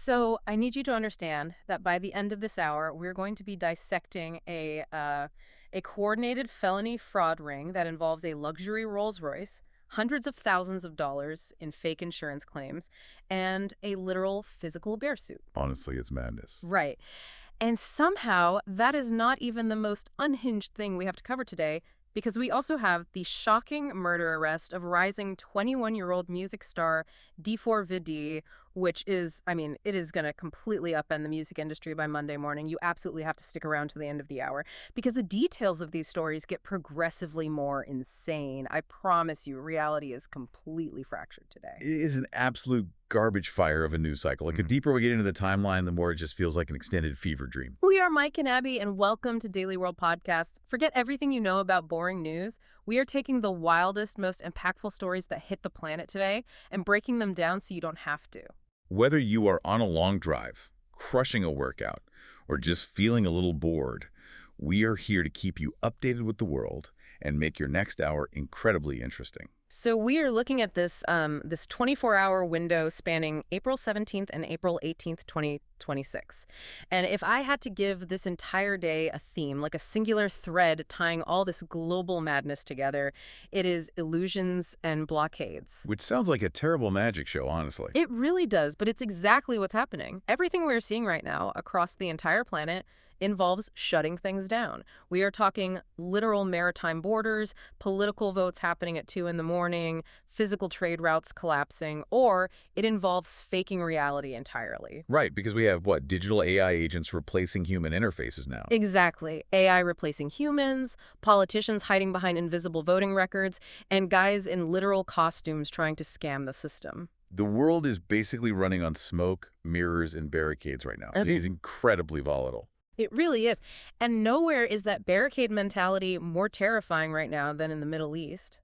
So I need you to understand that by the end of this hour, we're going to be dissecting a coordinated felony fraud ring that involves a luxury Rolls-Royce, hundreds of thousands of dollars in fake insurance claims, and a literal physical bear suit. Honestly, it's madness. Right. And somehow, that is not even the most unhinged thing we have to cover today, because we also have the shocking murder arrest of rising 21-year-old music star D4 Vidi, which is, I mean, it is going to completely upend the music industry by Monday morning. You absolutely have to stick around to the end of the hour, because the details of these stories get progressively more insane. I promise you, reality is completely fractured today. It is an absolute garbage fire of a news cycle. Like, the deeper we get into the timeline, the more it just feels like an extended fever dream. We are Mike and Abby, and welcome to Daily World Podcast. Forget everything you know about boring news. We are taking the wildest, most impactful stories that hit the planet today and breaking them down so you don't have to. Whether you are on a long drive, crushing a workout, or just feeling a little bored, we are here to keep you updated with the world and make your next hour incredibly interesting. So we are looking at this 24-hour window spanning April 17th and April 18th, 2026. And if I had to give this entire day a theme, like a singular thread tying all this global madness together, it is illusions and blockades. Which sounds like a terrible magic show, honestly. It really does, but it's exactly what's happening. Everything we're seeing right now across the entire planet involves shutting things down. We are talking literal maritime borders, political votes happening at 2 in the morning, physical trade routes collapsing, or it involves faking reality entirely. Right, because we have, what, digital AI agents replacing human interfaces now. Exactly. AI replacing humans, politicians hiding behind invisible voting records, and guys in literal costumes trying to scam the system. The world is basically running on smoke, mirrors, and barricades right now. It is incredibly volatile. It really is. And nowhere is that barricade mentality more terrifying right now than in the Middle East.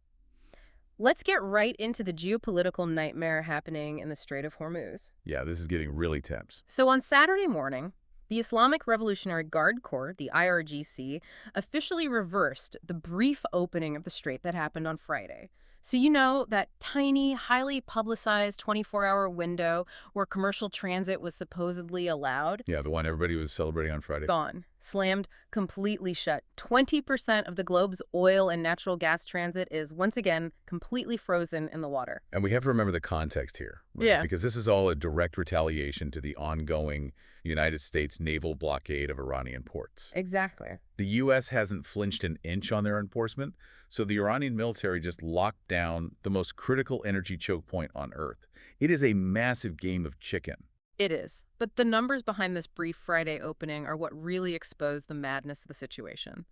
Let's get right into the geopolitical nightmare happening in the Strait of Hormuz. Yeah, this is getting really tense. So on Saturday morning, the Islamic Revolutionary Guard Corps, the IRGC, officially reversed the brief opening of the strait that happened on Friday. So you know that tiny, highly publicized 24-hour window where commercial transit was supposedly allowed? Yeah, the one everybody was celebrating on Friday. Gone. Slammed, completely shut. 20% of the globe's oil and natural gas transit is, once again, completely frozen in the water. And we have to remember the context here. Right? Yeah. Because this is all a direct retaliation to the ongoing United States naval blockade of Iranian ports. Exactly. The U.S. hasn't flinched an inch on their enforcement, so the Iranian military just locked down the most critical energy choke point on Earth. It is a massive game of chicken. It is. But the numbers behind this brief Friday opening are what really expose the madness of the situation.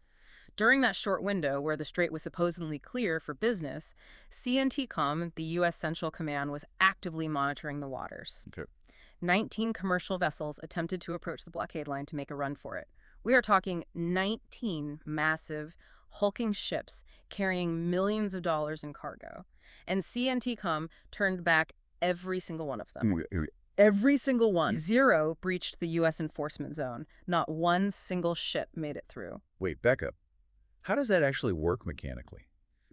During that short window where the strait was supposedly clear for business, CNTCOM, the U.S. Central Command, was actively monitoring the waters. Okay. 19 commercial vessels attempted to approach the blockade line to make a run for it. We are talking 19 massive, hulking ships carrying millions of dollars in cargo. And CNTCOM turned back every single one of them. Every single one. 0 breached the U.S. enforcement zone. Not one single ship made it through. Wait, back up. How does that actually work mechanically?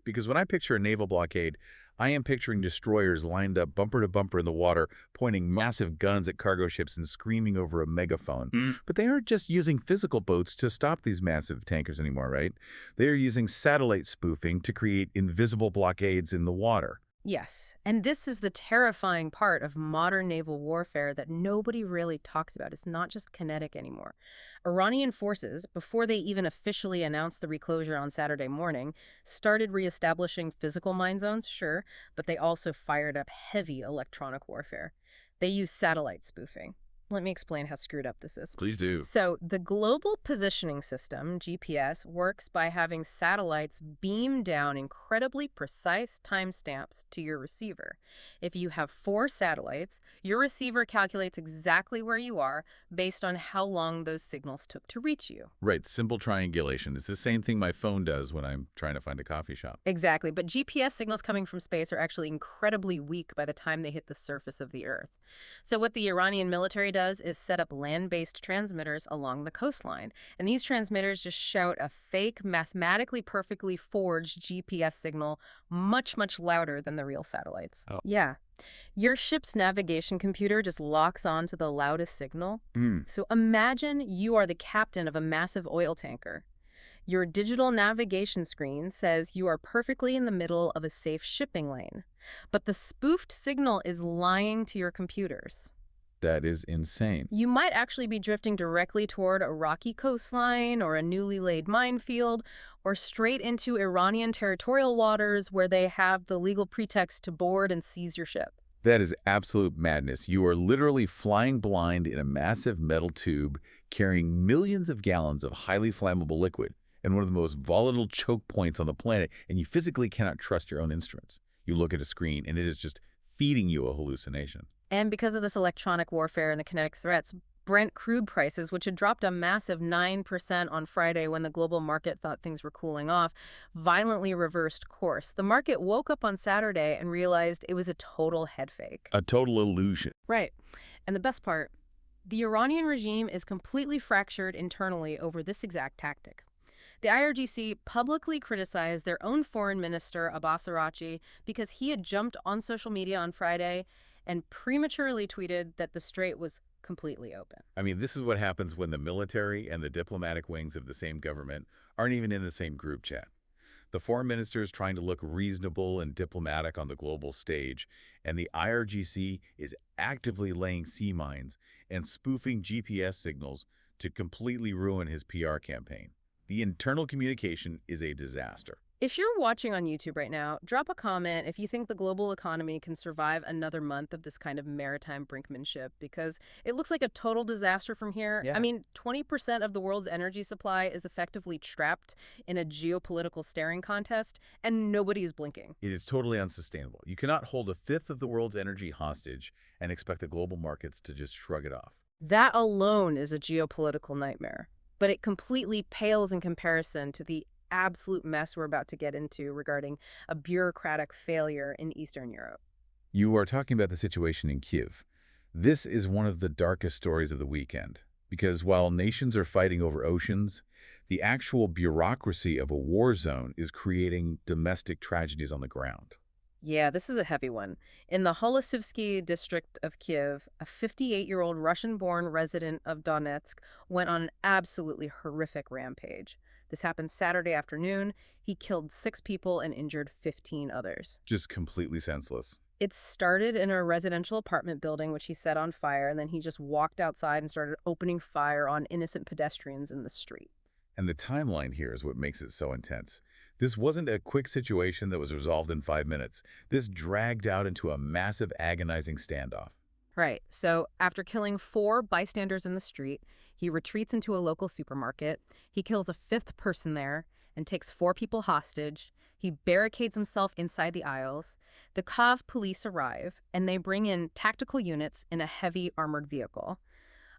Because when I picture a naval blockade, I am picturing destroyers lined up bumper to bumper in the water, pointing massive guns at cargo ships and screaming over a megaphone. But they aren't just using physical boats to stop these massive tankers anymore, right? They are using satellite spoofing to create invisible blockades in the water. Yes, and this is the terrifying part of modern naval warfare that nobody really talks about. It's not just kinetic anymore. Iranian forces, before they even officially announced the reclosure on Saturday morning, started reestablishing physical mine zones, sure, but they also fired up heavy electronic warfare. They used satellite spoofing. Let me explain how screwed up this is. Please do. So the Global Positioning System, GPS, works by having satellites beam down incredibly precise timestamps to your receiver. If you have 4 satellites, your receiver calculates exactly where you are based on how long those signals took to reach you. Right, simple triangulation. It's the same thing my phone does when I'm trying to find a coffee shop. Exactly, but GPS signals coming from space are actually incredibly weak by the time they hit the surface of the Earth. So what the Iranian military does is set up land-based transmitters along the coastline, and these transmitters just shout a fake, mathematically perfectly forged GPS signal much, much louder than the real satellites. Oh. Yeah, Your ship's navigation computer just locks on to the loudest signal. Mm, So imagine you are the captain of a massive oil tanker. Your digital navigation screen says you are perfectly in the middle of a safe shipping lane, but the spoofed signal is lying to your computers. that is insane. You might actually be drifting directly toward a rocky coastline or a newly laid minefield, or straight into Iranian territorial waters where they have the legal pretext to board and seize your ship. That is absolute madness. You are literally flying blind in a massive metal tube carrying millions of gallons of highly flammable liquid and one of the most volatile choke points on the planet, and you physically cannot trust your own instruments. You look at a screen, and it is just feeding you a hallucination. And because of this electronic warfare and the kinetic threats, Brent crude prices, which had dropped a massive 9% on Friday when the global market thought things were cooling off, violently reversed course. The market woke up on Saturday and realized it was a total head fake. A total illusion. Right. And the best part, the Iranian regime is completely fractured internally over this exact tactic. The IRGC publicly criticized their own foreign minister, Abbas Araghchi, because he had jumped on social media on Friday and prematurely tweeted that the strait was completely open. I mean, this is what happens when the military and the diplomatic wings of the same government aren't even in the same group chat. The foreign minister is trying to look reasonable and diplomatic on the global stage, and the IRGC is actively laying sea mines and spoofing GPS signals to completely ruin his PR campaign. The internal communication is a disaster. If you're watching on YouTube right now, drop a comment if you think the global economy can survive another month of this kind of maritime brinkmanship, because it looks like a total disaster from here. Yeah. I mean, 20% of the world's energy supply is effectively trapped in a geopolitical staring contest, and nobody is blinking. It is totally unsustainable. You cannot hold a fifth of the world's energy hostage and expect the global markets to just shrug it off. That alone is a geopolitical nightmare, but it completely pales in comparison to the absolute mess we're about to get into regarding a bureaucratic failure in Eastern Europe. You are talking about the situation in Kyiv. This is one of the darkest stories of the weekend, because while nations are fighting over oceans, the actual bureaucracy of a war zone is creating domestic tragedies on the ground. Yeah, this is a heavy one. In the Holosivsky district of Kyiv, a 58-year-old Russian-born resident of Donetsk went on an absolutely horrific rampage. This happened Saturday afternoon. He killed 6 people and injured 15 others. Just completely senseless. It started in a residential apartment building, which he set on fire, and then he just walked outside and started opening fire on innocent pedestrians in the street. And the timeline here is what makes it so intense. This wasn't a quick situation that was resolved in 5 minutes. This dragged out into a massive, agonizing standoff. Right. So after killing 4 bystanders in the street, he retreats into a local supermarket. He kills a 5th person there and takes 4 people hostage. He barricades himself inside the aisles. The Kyiv police arrive, and they bring in tactical units in a heavy armored vehicle.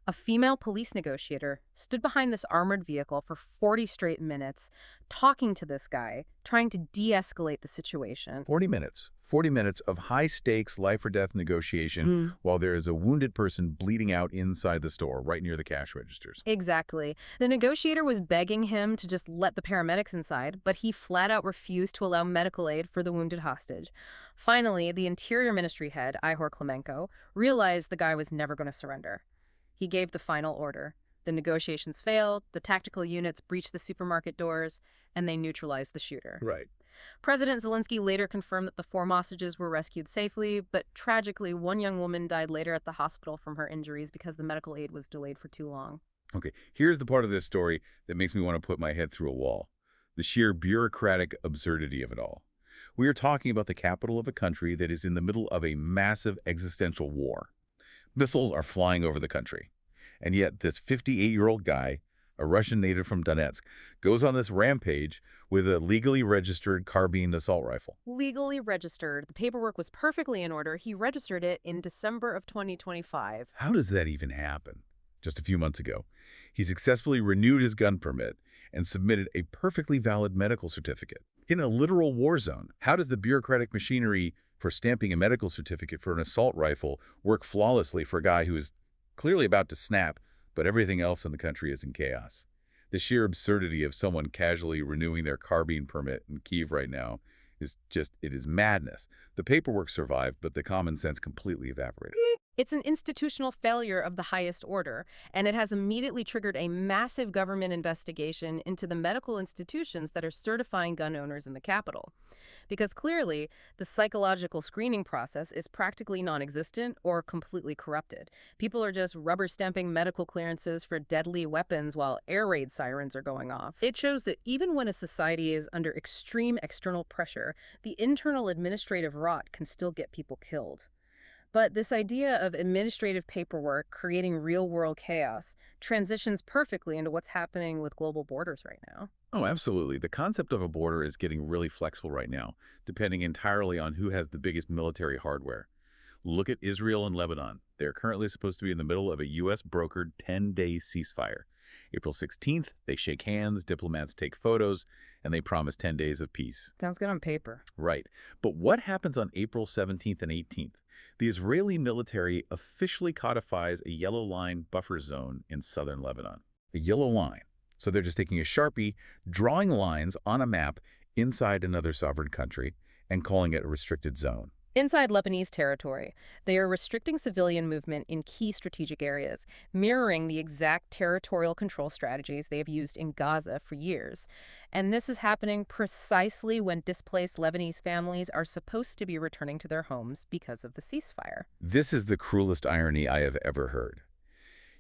A female police negotiator stood behind this armored vehicle for 40 straight minutes, talking to this guy, trying to de-escalate the situation. 40 minutes. 40 minutes of high-stakes life-or-death negotiation while there is a wounded person bleeding out inside the store, right near the cash registers. Exactly. The negotiator was begging him to just let the paramedics inside, but he flat out refused to allow medical aid for the wounded hostage. Finally, the Interior Ministry head, Ihor Klemenko, realized the guy was never going to surrender. He gave the final order. The negotiations failed, the tactical units breached the supermarket doors, and they neutralized the shooter. Right. President Zelensky later confirmed that the 4 hostages were rescued safely, but tragically, one young woman died later at the hospital from her injuries because the medical aid was delayed for too long. Okay, here's the part of this story that makes me want to put my head through a wall. The sheer bureaucratic absurdity of it all. We are talking about the capital of a country that is in the middle of a massive existential war. Missiles are flying over the country. And yet this 58-year-old guy, a Russian native from Donetsk, goes on this rampage with a legally registered carbine assault rifle. Legally registered. The paperwork was perfectly in order. He registered it in December of 2025. How does that even happen? Just a few months ago, he successfully renewed his gun permit and submitted a perfectly valid medical certificate. In a literal war zone, how does the bureaucratic machinery for stamping a medical certificate for an assault rifle work flawlessly for a guy who is clearly about to snap, but everything else in the country is in chaos? The sheer absurdity of someone casually renewing their carbine permit in Kyiv right now It is madness. The paperwork survived, but the common sense completely evaporated. It's an institutional failure of the highest order, and it has immediately triggered a massive government investigation into the medical institutions that are certifying gun owners in the capital. Because clearly, the psychological screening process is practically non-existent or completely corrupted. People are just rubber stamping medical clearances for deadly weapons while air raid sirens are going off. It shows that even when a society is under extreme external pressure, the internal administrative rot can still get people killed. But this idea of administrative paperwork creating real-world chaos transitions perfectly into what's happening with global borders right now. Oh, absolutely. The concept of a border is getting really flexible right now, depending entirely on who has the biggest military hardware. Look at Israel and Lebanon. They're currently supposed to be in the middle of a U.S.-brokered 10-day ceasefire. April 16th, they shake hands, diplomats take photos, and they promise 10 days of peace. Sounds good on paper. Right. But what happens on April 17th and 18th? The Israeli military officially codifies a yellow line buffer zone in southern Lebanon. A yellow line. So they're just taking a Sharpie, drawing lines on a map inside another sovereign country, and calling it a restricted zone. Inside Lebanese territory, they are restricting civilian movement in key strategic areas, mirroring the exact territorial control strategies they have used in Gaza for years. And this is happening precisely when displaced Lebanese families are supposed to be returning to their homes because of the ceasefire. This is the cruelest irony I have ever heard.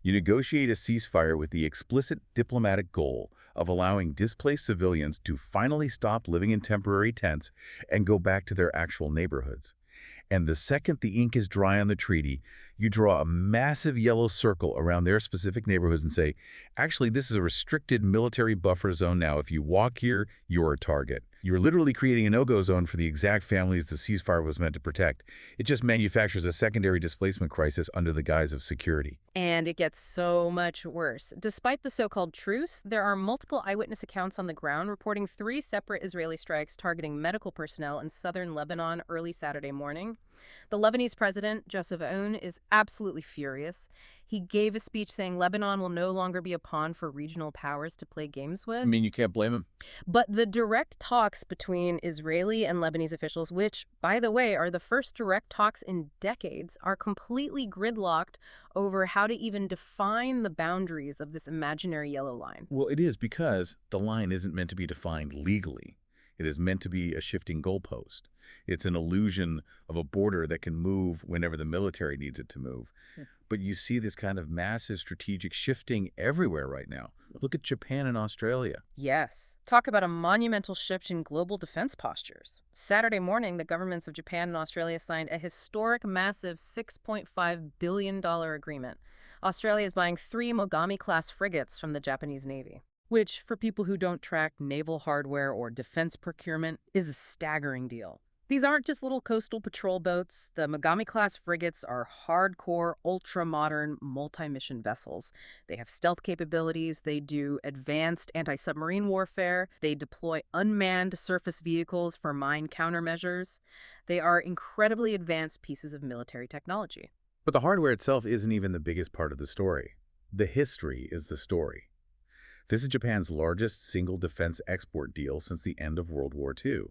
You negotiate a ceasefire with the explicit diplomatic goal of allowing displaced civilians to finally stop living in temporary tents and go back to their actual neighborhoods. And the second the ink is dry on the treaty, you draw a massive yellow circle around their specific neighborhoods and say, actually, this is a restricted military buffer zone now. If you walk here, you're a target. You're literally creating a no-go zone for the exact families the ceasefire was meant to protect. It just manufactures a secondary displacement crisis under the guise of security. And it gets so much worse. Despite the so-called truce, there are multiple eyewitness accounts on the ground reporting 3 separate Israeli strikes targeting medical personnel in southern Lebanon early Saturday morning. The Lebanese president, Joseph Aoun, is absolutely furious. He gave a speech saying Lebanon will no longer be a pawn for regional powers to play games with. I mean, you can't blame him. But the direct talks between Israeli and Lebanese officials, which, by the way, are the first direct talks in decades, are completely gridlocked over how to even define the boundaries of this imaginary yellow line. Well, it is because the line isn't meant to be defined legally. It is meant to be a shifting goalpost. It's an illusion of a border that can move whenever the military needs it to move. But you see this kind of massive strategic shifting everywhere right now. Look at Japan and Australia. Yes. Talk about a monumental shift in global defense postures. Saturday morning, the governments of Japan and Australia signed a historic, massive $6.5 billion agreement. Australia is buying 3 Mogami-class frigates from the Japanese Navy, which, for people who don't track naval hardware or defense procurement, is a staggering deal. These aren't just little coastal patrol boats. The Mogami-class frigates are hardcore, ultra-modern, multi-mission vessels. They have stealth capabilities, they do advanced anti-submarine warfare, they deploy unmanned surface vehicles for mine countermeasures. They are incredibly advanced pieces of military technology. But the hardware itself isn't even the biggest part of the story. The history is the story. This is Japan's largest single defense export deal since the end of World War II.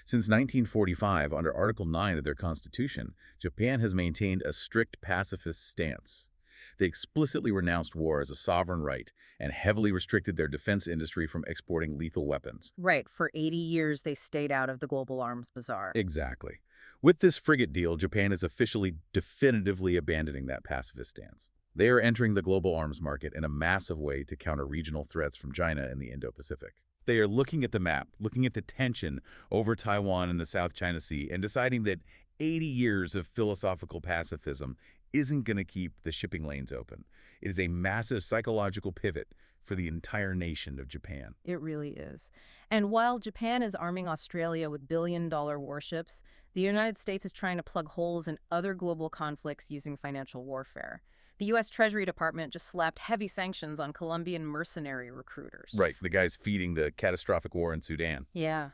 Since 1945, under Article 9 of their constitution, Japan has maintained a strict pacifist stance. They explicitly renounced war as a sovereign right and heavily restricted their defense industry from exporting lethal weapons. Right, for 80 years they stayed out of the global arms bazaar. Exactly. With this frigate deal, Japan is officially definitively abandoning that pacifist stance. They are entering the global arms market in a massive way to counter regional threats from China and the Indo-Pacific. They are looking at the map, looking at the tension over Taiwan and the South China Sea, and deciding that 80 years of philosophical pacifism isn't going to keep the shipping lanes open. It is a massive psychological pivot for the entire nation of Japan. It really is. And while Japan is arming Australia with billion-dollar warships, the United States is trying to plug holes in other global conflicts using financial warfare. The U.S. Treasury Department just slapped heavy sanctions on Colombian mercenary recruiters. Right, the guys feeding the catastrophic war in Sudan. Yeah.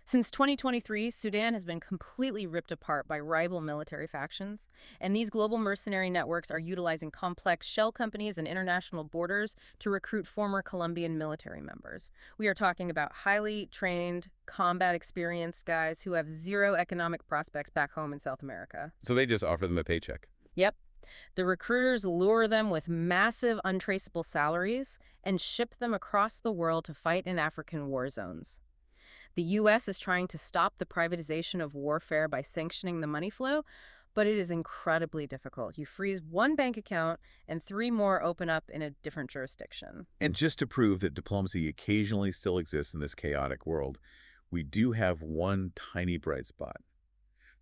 Since 2023, Sudan has been completely ripped apart by rival military factions, and these global mercenary networks are utilizing complex shell companies and international borders to recruit former Colombian military members. We are talking about highly trained, combat experienced guys who have zero economic prospects back home in South America. So they just offer them a paycheck. Yep. The recruiters lure them with massive, untraceable salaries and ship them across the world to fight in African war zones. The U.S. is trying to stop the privatization of warfare by sanctioning the money flow, but it is incredibly difficult. You freeze one bank account and three more open up in a different jurisdiction. And just to prove that diplomacy occasionally still exists in this chaotic world, we do have one tiny bright spot.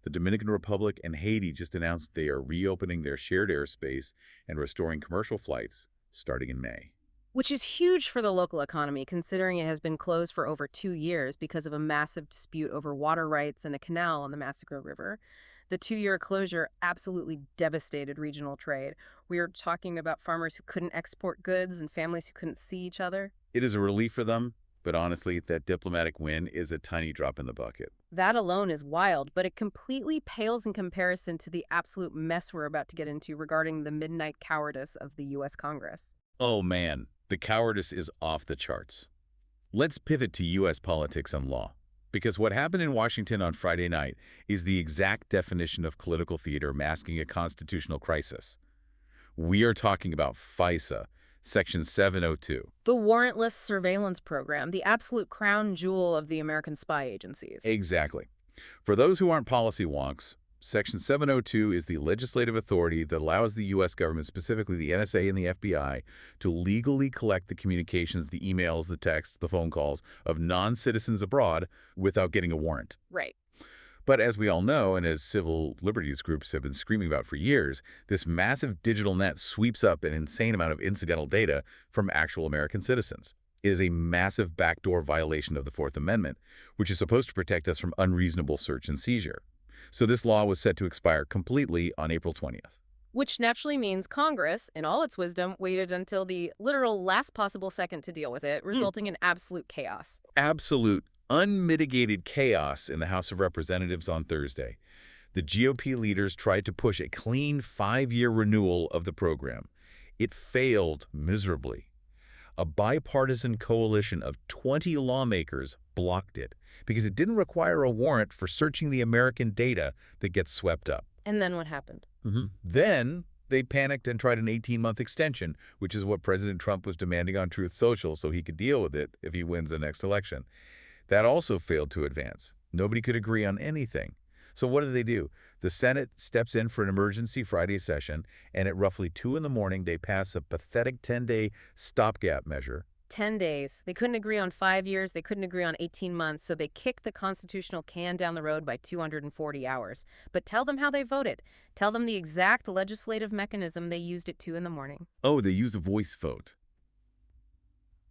The Dominican Republic and Haiti just announced they are reopening their shared airspace and restoring commercial flights starting in May. Which is huge for the local economy, considering it has been closed for over 2 years because of a massive dispute over water rights and a canal on the Massacre River. The 2-year closure absolutely devastated regional trade. We are talking about farmers who couldn't export goods and families who couldn't see each other. It is a relief for them, but honestly, that diplomatic win is a tiny drop in the bucket. That alone is wild, but it completely pales in comparison to the absolute mess we're about to get into regarding the midnight cowardice of the U.S. Congress. Oh man, the cowardice is off the charts. Let's pivot to U.S. politics and law, because what happened in Washington on Friday night is the exact definition of political theater masking a constitutional crisis. We are talking about FISA, Section 702. The warrantless surveillance program, the absolute crown jewel of the American spy agencies. Exactly. For those who aren't policy wonks, Section 702 is the legislative authority that allows the U.S. government, specifically the NSA and the FBI, to legally collect the communications, the emails, the texts, the phone calls of non-citizens abroad without getting a warrant. Right. But as we all know, and as civil liberties groups have been screaming about for years, this massive digital net sweeps up an insane amount of incidental data from actual American citizens. It is a massive backdoor violation of the Fourth Amendment, which is supposed to protect us from unreasonable search and seizure. So this law was set to expire completely on April 20th. Which naturally means Congress, in all its wisdom, waited until the literal last possible second to deal with it, resulting in absolute chaos. Absolute, unmitigated chaos in the House of Representatives on Thursday. The GOP leaders tried to push a clean 5-year renewal of the program. It failed miserably. A bipartisan coalition of 20 lawmakers blocked it because it didn't require a warrant for searching the American data that gets swept up. And then what happened? Then they panicked and tried an 18-month extension, which is what President Trump was demanding on Truth Social so he could deal with it if he wins the next election. That also failed to advance. Nobody could agree on anything. So what do? The Senate steps in for an emergency Friday session, and at roughly 2 in the morning, they pass a pathetic 10-day stopgap measure. 10 days. They couldn't agree on 5 years. They couldn't agree on 18 months, so they kicked the constitutional can down the road by 240 hours. But tell them how they voted. Tell them the exact legislative mechanism they used at 2 in the morning. Oh, they used a voice vote.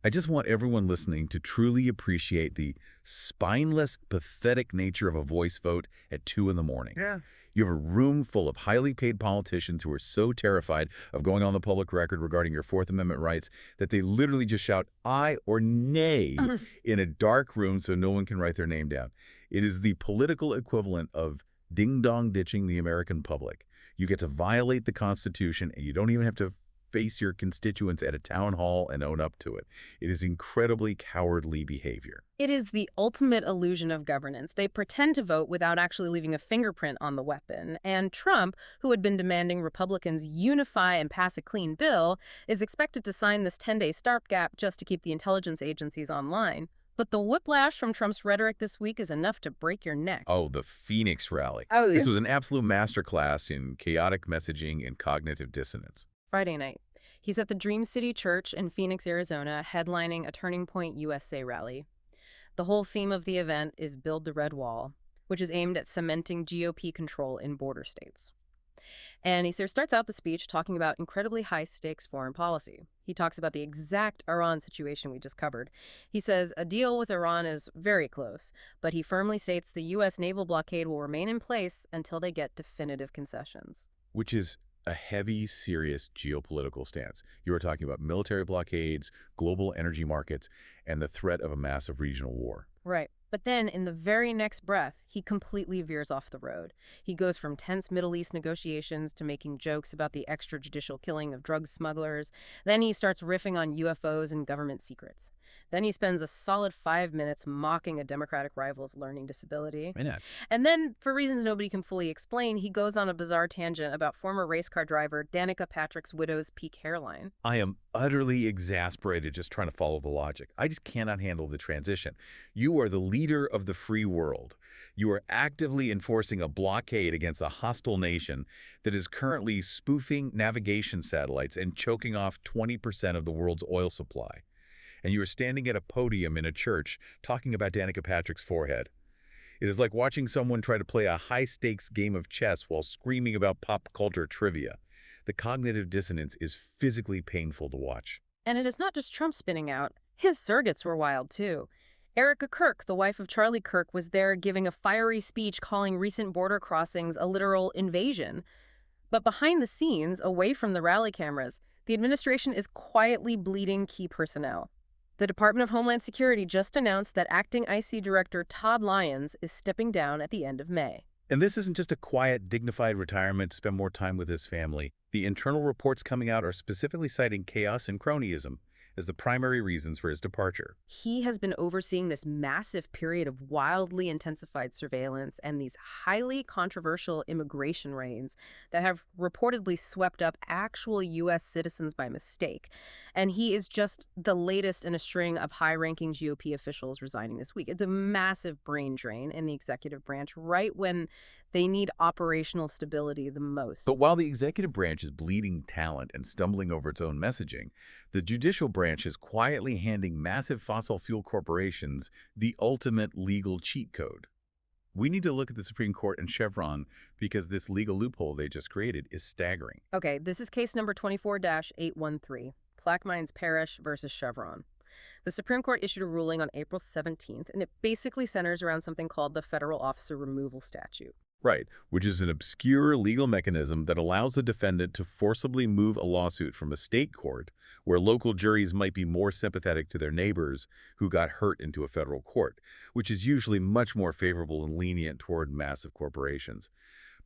I just want everyone listening to truly appreciate the spineless, pathetic nature of a voice vote at 2 in the morning. Yeah. You have a room full of highly paid politicians who are so terrified of going on the public record regarding your Fourth Amendment rights that they literally just shout aye or nay in a dark room so no one can write their name down. It is the political equivalent of ding-dong ditching the American public. You get to violate the Constitution, and you don't even have to face your constituents at a town hall and own up to it. It is incredibly cowardly behavior. It is the ultimate illusion of governance. They pretend to vote without actually leaving a fingerprint on the weapon. And Trump, who had been demanding Republicans unify and pass a clean bill, is expected to sign this 10-day stopgap just to keep the intelligence agencies online. But the whiplash from Trump's rhetoric this week is enough to break your neck. Oh, the Phoenix rally. Oh, yeah. This was an absolute masterclass in chaotic messaging and cognitive dissonance. Friday night, he's at the Dream City Church in Phoenix, Arizona, headlining a Turning Point USA rally. The whole theme of the event is Build the Red Wall, which is aimed at cementing GOP control in border states. And he starts out the speech talking about incredibly high-stakes foreign policy. He talks about the exact Iran situation we just covered. He says a deal with Iran is very close, but he firmly states the U.S. naval blockade will remain in place until they get definitive concessions. Which is a heavy, serious geopolitical stance. You are talking about military blockades, global energy markets, and the threat of a massive regional war. Right. But then, in the very next breath, he completely veers off the road. He goes from tense Middle East negotiations to making jokes about the extrajudicial killing of drug smugglers. Then he starts riffing on UFOs and government secrets. Then he spends a solid 5 minutes mocking a Democratic rival's learning disability. Why not? And then, for reasons nobody can fully explain, he goes on a bizarre tangent about former race car driver Danica Patrick's widow's peak hairline. I am utterly exasperated just trying to follow the logic. I just cannot handle the transition. You are the leader of the free world. You are actively enforcing a blockade against a hostile nation that is currently spoofing navigation satellites and choking off 20% of the world's oil supply. And you are standing at a podium in a church talking about Danica Patrick's forehead. It is like watching someone try to play a high-stakes game of chess while screaming about pop culture trivia. The cognitive dissonance is physically painful to watch. And it is not just Trump spinning out. His surrogates were wild, too. Erica Kirk, the wife of Charlie Kirk, was there giving a fiery speech calling recent border crossings a literal invasion. But behind the scenes, away from the rally cameras, the administration is quietly bleeding key personnel. The Department of Homeland Security just announced that Acting IC Director Todd Lyons is stepping down at the end of May. And this isn't just a quiet, dignified retirement to spend more time with his family. The internal reports coming out are specifically citing chaos and cronyism as the primary reasons for his departure. He has been overseeing this massive period of wildly intensified surveillance and these highly controversial immigration raids that have reportedly swept up actual U.S. citizens by mistake. And he is just the latest in a string of high-ranking GOP officials resigning this week. It's a massive brain drain in the executive branch right when they need operational stability the most. But while the executive branch is bleeding talent and stumbling over its own messaging, the judicial branch is quietly handing massive fossil fuel corporations the ultimate legal cheat code. We need to look at the Supreme Court and Chevron because this legal loophole they just created is staggering. Okay, this is case number 24-813, Plaquemines Parish versus Chevron. The Supreme Court issued a ruling on April 17th, and it basically centers around something called the Federal Officer Removal Statute. Right, which is an obscure legal mechanism that allows the defendant to forcibly move a lawsuit from a state court where local juries might be more sympathetic to their neighbors who got hurt into a federal court, which is usually much more favorable and lenient toward massive corporations.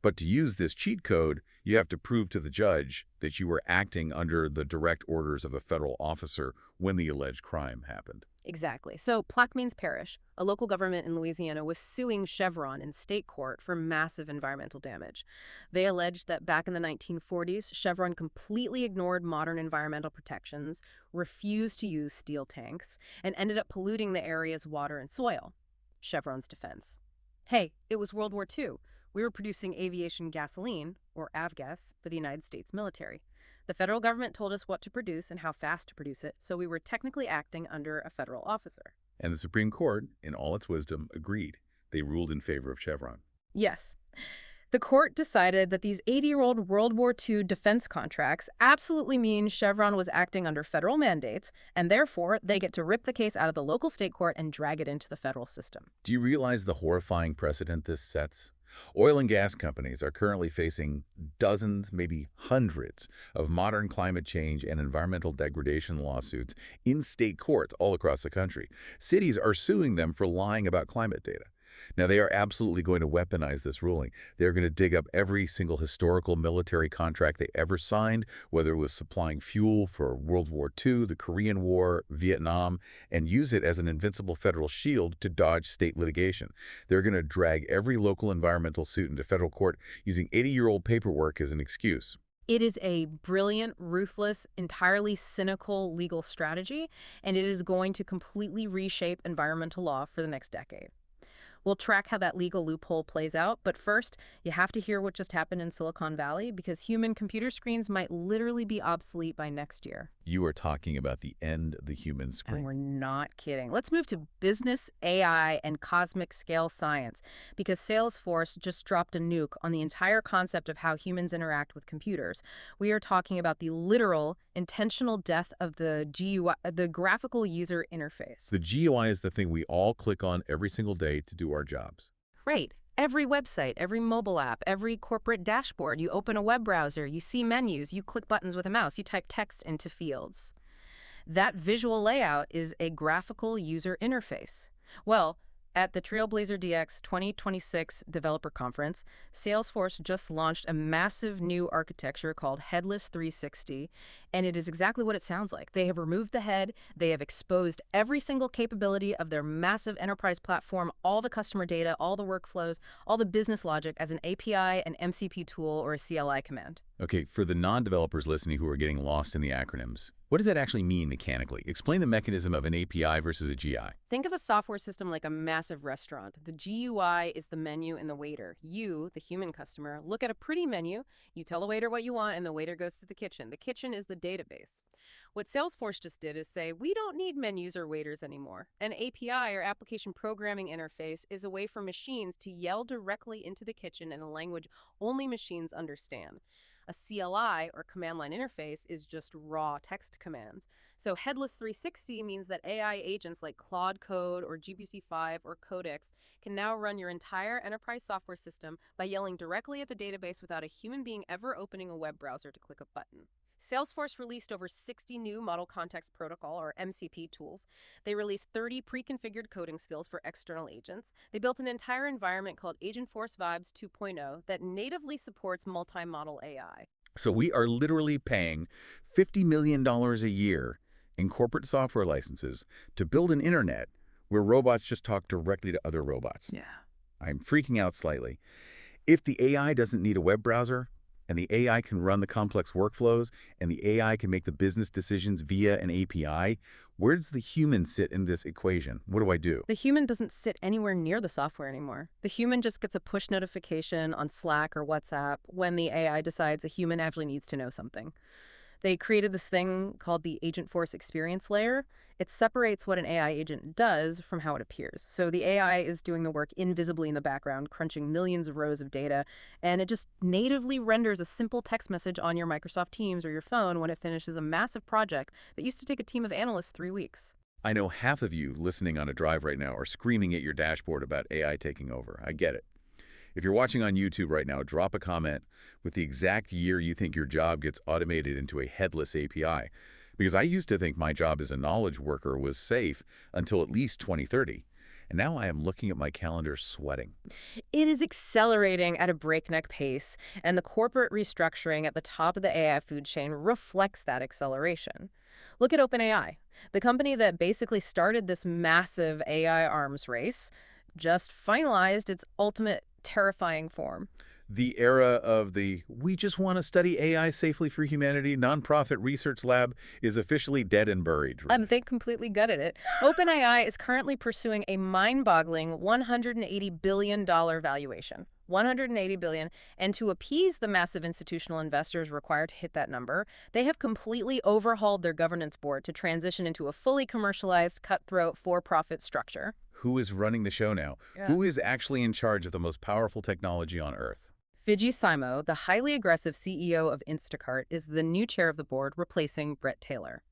But to use this cheat code, you have to prove to the judge that you were acting under the direct orders of a federal officer when the alleged crime happened. Exactly. So Plaquemines Parish, a local government in Louisiana, was suing Chevron in state court for massive environmental damage. They alleged that back in the 1940s, Chevron completely ignored modern environmental protections, refused to use steel tanks, and ended up polluting the area's water and soil. Chevron's defense: hey, it was World War II. We were producing aviation gasoline, or avgas, for the United States military. The federal government told us what to produce and how fast to produce it, so we were technically acting under a federal officer. And the Supreme Court, in all its wisdom, agreed. They ruled in favor of Chevron. Yes. The court decided that these 80-year-old World War II defense contracts absolutely mean Chevron was acting under federal mandates, and therefore they get to rip the case out of the local state court and drag it into the federal system. Do you realize the horrifying precedent this sets? Oil and gas companies are currently facing dozens, maybe hundreds, of modern climate change and environmental degradation lawsuits in state courts all across the country. Cities are suing them for lying about climate data. Now, they are absolutely going to weaponize this ruling. They're going to dig up every single historical military contract they ever signed, whether it was supplying fuel for World War II, the Korean War, Vietnam, and use it as an invincible federal shield to dodge state litigation. They're going to drag every local environmental suit into federal court using 80-year-old paperwork as an excuse. It is a brilliant, ruthless, entirely cynical legal strategy, and it is going to completely reshape environmental law for the next decade. We'll track how that legal loophole plays out, but first, you have to hear what just happened in Silicon Valley because human computer screens might literally be obsolete by next year. You are talking about the end of the human screen. And we're not kidding. Let's move to business, AI, and cosmic scale science because Salesforce just dropped a nuke on the entire concept of how humans interact with computers. We are talking about the literal, intentional death of the GUI, the graphical user interface. The GUI is the thing we all click on every single day to do our jobs. Right. Every website, every mobile app, every corporate dashboard, you open a web browser, you see menus, you click buttons with a mouse, you type text into fields. That visual layout is a graphical user interface. Well, At the Trailblazer DX 2026 Developer Conference, Salesforce just launched a massive new architecture called Headless 360, and it is exactly what it sounds like. They have removed the head, they have exposed every single capability of their massive enterprise platform, all the customer data, all the workflows, all the business logic as an API, an MCP tool, or a CLI command. Okay, for the non-developers listening who are getting lost in the acronyms, what does that actually mean mechanically? Explain the mechanism of an API versus a GI. Think of a software system like a massive restaurant. The GUI is the menu and the waiter. You, the human customer, look at a pretty menu, you tell the waiter what you want, and the waiter goes to the kitchen. The kitchen is the database. What Salesforce just did is say, we don't need menus or waiters anymore. An API, or application programming interface, is a way for machines to yell directly into the kitchen in a language only machines understand. A CLI, or command line interface, is just raw text commands. So Headless 360 means that AI agents like Claude Code or GPT-5 or Codex can now run your entire enterprise software system by yelling directly at the database without a human being ever opening a web browser to click a button. Salesforce released over 60 new Model Context Protocol, or MCP, tools. They released 30 pre-configured coding skills for external agents. They built an entire environment called Agentforce Vibes 2.0 that natively supports multi-model AI. So we are literally paying $50 million a year in corporate software licenses to build an internet where robots just talk directly to other robots. Yeah. I'm freaking out slightly. If the AI doesn't need a web browser, and the AI can run the complex workflows, and the AI can make the business decisions via an API, where does the human sit in this equation? What do I do? The human doesn't sit anywhere near the software anymore. The human just gets a push notification on Slack or WhatsApp when the AI decides a human actually needs to know something. They created this thing called the Agentforce Experience Layer. It separates what an AI agent does from how it appears. So the AI is doing the work invisibly in the background, crunching millions of rows of data, and it just natively renders a simple text message on your Microsoft Teams or your phone when it finishes a massive project that used to take a team of analysts 3 weeks. I know half of you listening on a drive right now are screaming at your dashboard about AI taking over. I get it. If you're watching on YouTube right now, drop a comment with the exact year you think your job gets automated into a headless API. Because I used to think my job as a knowledge worker was safe until at least 2030. And now I am looking at my calendar sweating. It is accelerating at a breakneck pace, and the corporate restructuring at the top of the AI food chain reflects that acceleration. Look at OpenAI, the company that basically started this massive AI arms race, just finalized its ultimate terrifying form. The era of the "we just want to study AI safely for humanity" nonprofit research lab is officially dead and buried. They completely gutted it. OpenAI is currently pursuing a mind-boggling $180 billion valuation. $180 billion, and to appease the massive institutional investors required to hit that number, they have completely overhauled their governance board to transition into a fully commercialized, cutthroat, for-profit structure. Who is running the show now? Yeah. Who is actually in charge of the most powerful technology on Earth? Fidji Simo, the highly aggressive CEO of Instacart, is the new chair of the board, replacing Brett Taylor.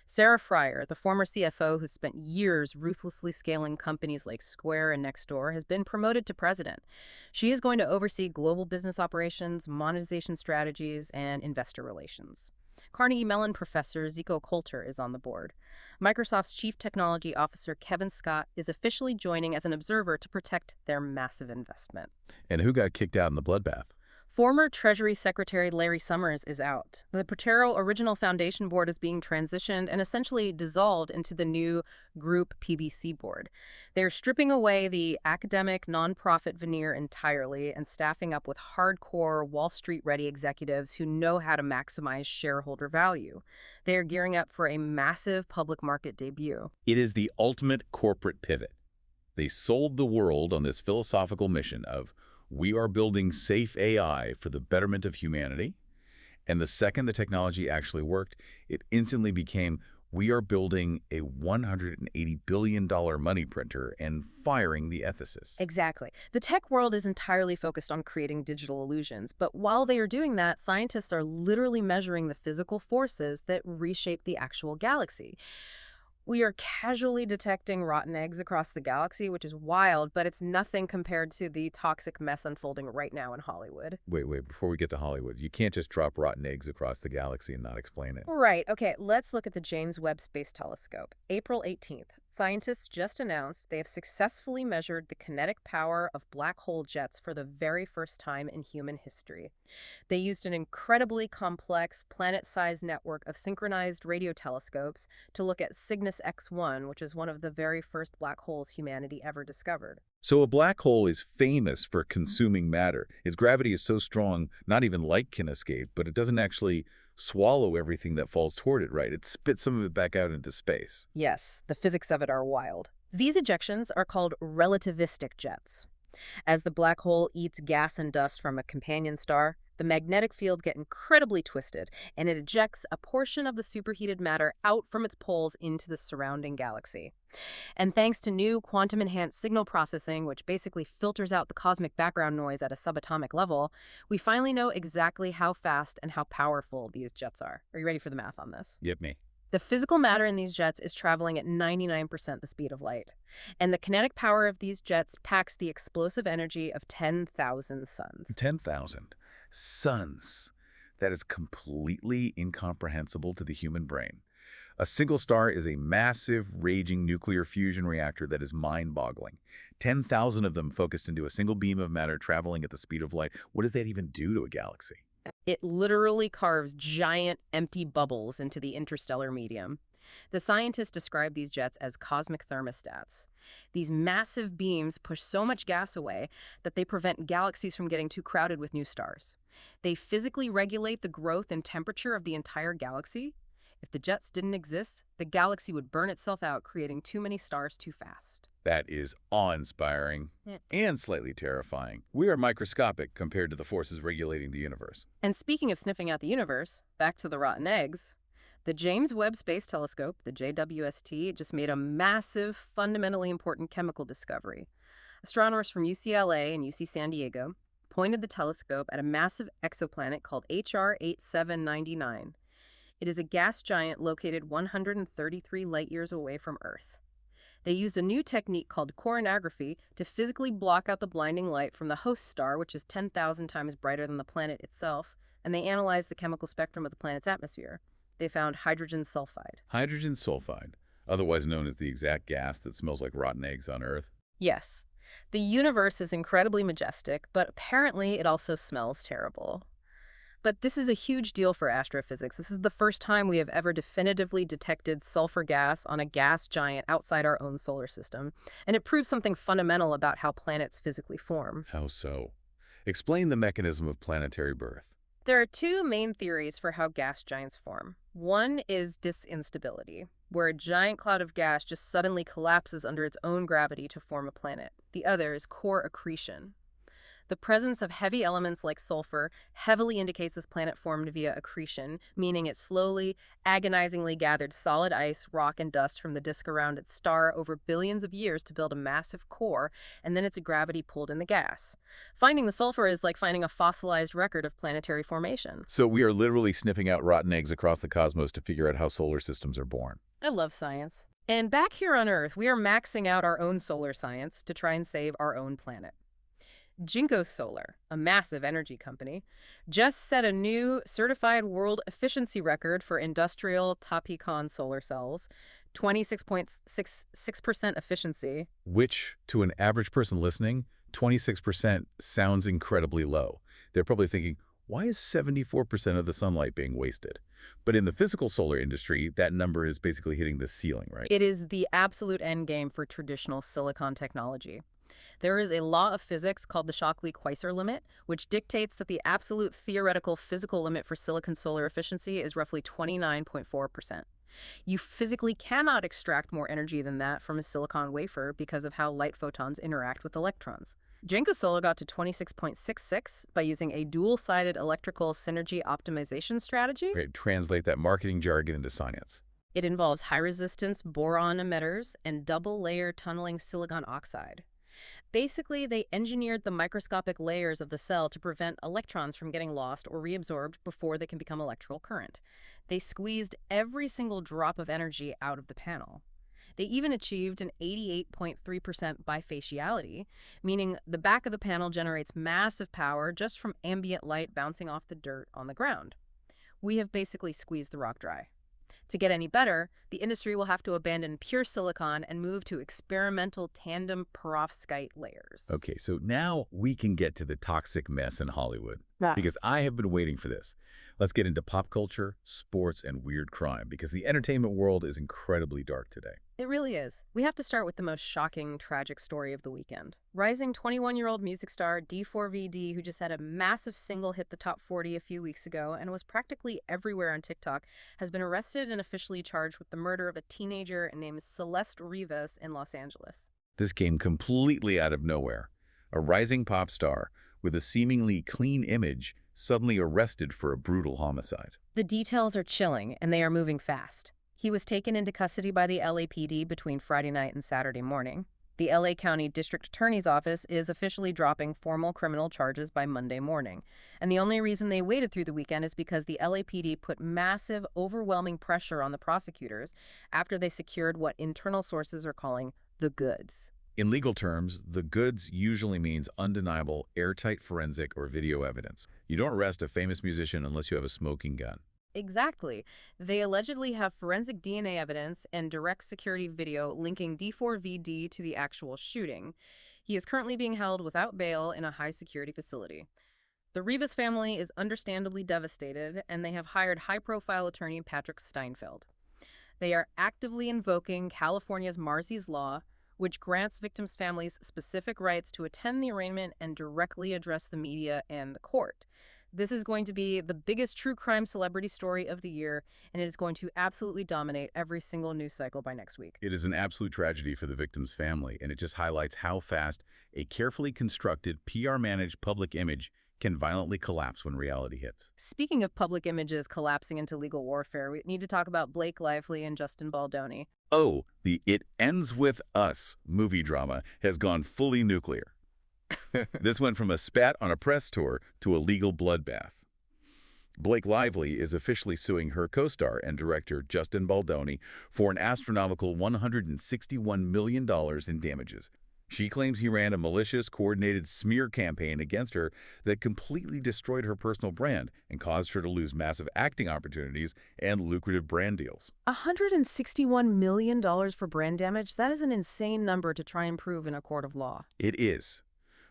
Sarah Fryer, the former CFO who spent years ruthlessly scaling companies like Square and Nextdoor, has been promoted to president. She is going to oversee global business operations, monetization strategies, and investor relations. Carnegie Mellon professor Zico Coulter is on the board. Microsoft's chief technology officer Kevin Scott is officially joining as an observer to protect their massive investment. And who got kicked out in the bloodbath? Former Treasury Secretary Larry Summers is out. The Protero Original Foundation Board is being transitioned and essentially dissolved into the new Group PBC Board. They're stripping away the academic nonprofit veneer entirely and staffing up with hardcore Wall Street-ready executives who know how to maximize shareholder value. They are gearing up for a massive public market debut. It is the ultimate corporate pivot. They sold the world on this philosophical mission of "we are building safe AI for the betterment of humanity." And the second the technology actually worked, it instantly became, "we are building a $180 billion money printer and firing the ethicists." Exactly. The tech world is entirely focused on creating digital illusions, but while they are doing that, scientists are literally measuring the physical forces that reshape the actual galaxy. We are casually detecting rotten eggs across the galaxy, which is wild, but it's nothing compared to the toxic mess unfolding right now in Hollywood. Wait, before we get to Hollywood, you can't just drop rotten eggs across the galaxy and not explain it. Right. Okay, let's look at the James Webb Space Telescope. April 18th. Scientists just announced they have successfully measured the kinetic power of black hole jets for the very first time in human history. They used an incredibly complex planet-sized network of synchronized radio telescopes to look at Cygnus X1, which is one of the very first black holes humanity ever discovered. So a black hole is famous for consuming matter. Its gravity is so strong, not even light can escape, but it doesn't actually swallow everything that falls toward it, right? It spits some of it back out into space. Yes, the physics of it are wild. These ejections are called relativistic jets. As the black hole eats gas and dust from a companion star, the magnetic field gets incredibly twisted, and it ejects a portion of the superheated matter out from its poles into the surrounding galaxy. And thanks to new quantum-enhanced signal processing, which basically filters out the cosmic background noise at a subatomic level, we finally know exactly how fast and how powerful these jets are. Are you ready for the math on this? Yep, me. The physical matter in these jets is traveling at 99% the speed of light, and the kinetic power of these jets packs the explosive energy of 10,000 suns. 10,000 suns. That is completely incomprehensible to the human brain. A single star is a massive, raging nuclear fusion reactor that is mind-boggling. 10,000 of them focused into a single beam of matter traveling at the speed of light. What does that even do to a galaxy? It literally carves giant, empty bubbles into the interstellar medium. The scientists describe these jets as cosmic thermostats. These massive beams push so much gas away that they prevent galaxies from getting too crowded with new stars. They physically regulate the growth and temperature of the entire galaxy. If the jets didn't exist, the galaxy would burn itself out, creating too many stars too fast. That is awe-inspiring and slightly terrifying. We are microscopic compared to the forces regulating the universe. And speaking of sniffing out the universe, back to the rotten eggs, the James Webb Space Telescope, the JWST, just made a massive, fundamentally important chemical discovery. Astronomers from UCLA and UC San Diego pointed the telescope at a massive exoplanet called HR 8799. It is a gas giant located 133 light-years away from Earth. They used a new technique called coronography to physically block out the blinding light from the host star, which is 10,000 times brighter than the planet itself, and they analyzed the chemical spectrum of the planet's atmosphere. They found hydrogen sulfide. Hydrogen sulfide, otherwise known as the exact gas that smells like rotten eggs on Earth. Yes, the universe is incredibly majestic, but apparently it also smells terrible. But this is a huge deal for astrophysics. This is the first time we have ever definitively detected sulfur gas on a gas giant outside our own solar system, and it proves something fundamental about how planets physically form. How so? Explain the mechanism of planetary birth. There are two main theories for how gas giants form. One is disinstability, where a giant cloud of gas just suddenly collapses under its own gravity to form a planet. The other is core accretion. The presence of heavy elements like sulfur heavily indicates this planet formed via accretion, meaning it slowly, agonizingly gathered solid ice, rock, and dust from the disk around its star over billions of years to build a massive core, and then its gravity pulled in the gas. Finding the sulfur is like finding a fossilized record of planetary formation. So we are literally sniffing out rotten eggs across the cosmos to figure out how solar systems are born. I love science. And back here on Earth, we are maxing out our own solar science to try and save our own planet. Jinkosolar, a massive energy company, just set a new certified world efficiency record for industrial Topicon solar cells, 26.66% efficiency. Which, to an average person listening, 26% sounds incredibly low. They're probably thinking, why is 74% of the sunlight being wasted? But in the physical solar industry, that number is basically hitting the ceiling, right? It is the absolute end game for traditional silicon technology. There is a law of physics called the Shockley-Queisser limit, which dictates that the absolute theoretical physical limit for silicon solar efficiency is roughly 29.4%. You physically cannot extract more energy than that from a silicon wafer because of how light photons interact with electrons. Jinkosolar got to 26.66 by using a dual-sided electrical synergy optimization strategy. Okay, translate that marketing jargon into science. It involves high-resistance boron emitters and double-layer tunneling silicon oxide. Basically, they engineered the microscopic layers of the cell to prevent electrons from getting lost or reabsorbed before they can become electrical current. They squeezed every single drop of energy out of the panel. They even achieved an 88.3% bifaciality, meaning the back of the panel generates massive power just from ambient light bouncing off the dirt on the ground. We have basically squeezed the rock dry. To get any better, the industry will have to abandon pure silicon and move to experimental tandem perovskite layers. Okay, so now we can get to the toxic mess in Hollywood, Yeah. because I have been waiting for this. Let's get into pop culture, sports, and weird crime, because the entertainment world is incredibly dark today. It really is. We have to start with the most shocking, tragic story of the weekend. Rising 21-year-old music star D4VD, who just had a massive single hit the top 40 a few weeks ago and was practically everywhere on TikTok, has been arrested and officially charged with the murder of a teenager named Celeste Rivas in Los Angeles. This came completely out of nowhere. A rising pop star with a seemingly clean image suddenly arrested for a brutal homicide. The details are chilling, and they are moving fast. He was taken into custody by the LAPD between Friday night and Saturday morning. The LA County District Attorney's Office is officially dropping formal criminal charges by Monday morning. And the only reason they waited through the weekend is because the LAPD put massive, overwhelming pressure on the prosecutors after they secured what internal sources are calling the goods. In legal terms, the goods usually means undeniable, airtight forensic or video evidence. You don't arrest a famous musician unless you have a smoking gun. Exactly. They allegedly have forensic DNA evidence and direct security video linking D4VD to the actual shooting. He is currently being held without bail in a high-security facility. The Rivas family is understandably devastated, and they have hired high-profile attorney Patrick Steinfeld. They are actively invoking California's Marsy's Law, which grants victims' families specific rights to attend the arraignment and directly address the media and the court. This is going to be the biggest true crime celebrity story of the year, and it is going to absolutely dominate every single news cycle by next week. It is an absolute tragedy for the victim's family, and it just highlights how fast a carefully constructed, PR-managed public image can violently collapse when reality hits. Speaking of public images collapsing into legal warfare, we need to talk about Blake Lively and Justin Baldoni. Oh, the It Ends With Us movie drama has gone fully nuclear. This went from a spat on a press tour to a legal bloodbath. Blake Lively is officially suing her co-star and director Justin Baldoni for an astronomical $161 million in damages. She claims he ran a malicious, coordinated smear campaign against her that completely destroyed her personal brand and caused her to lose massive acting opportunities and lucrative brand deals. $161 million for brand damage? That is an insane number to try and prove in a court of law. It is.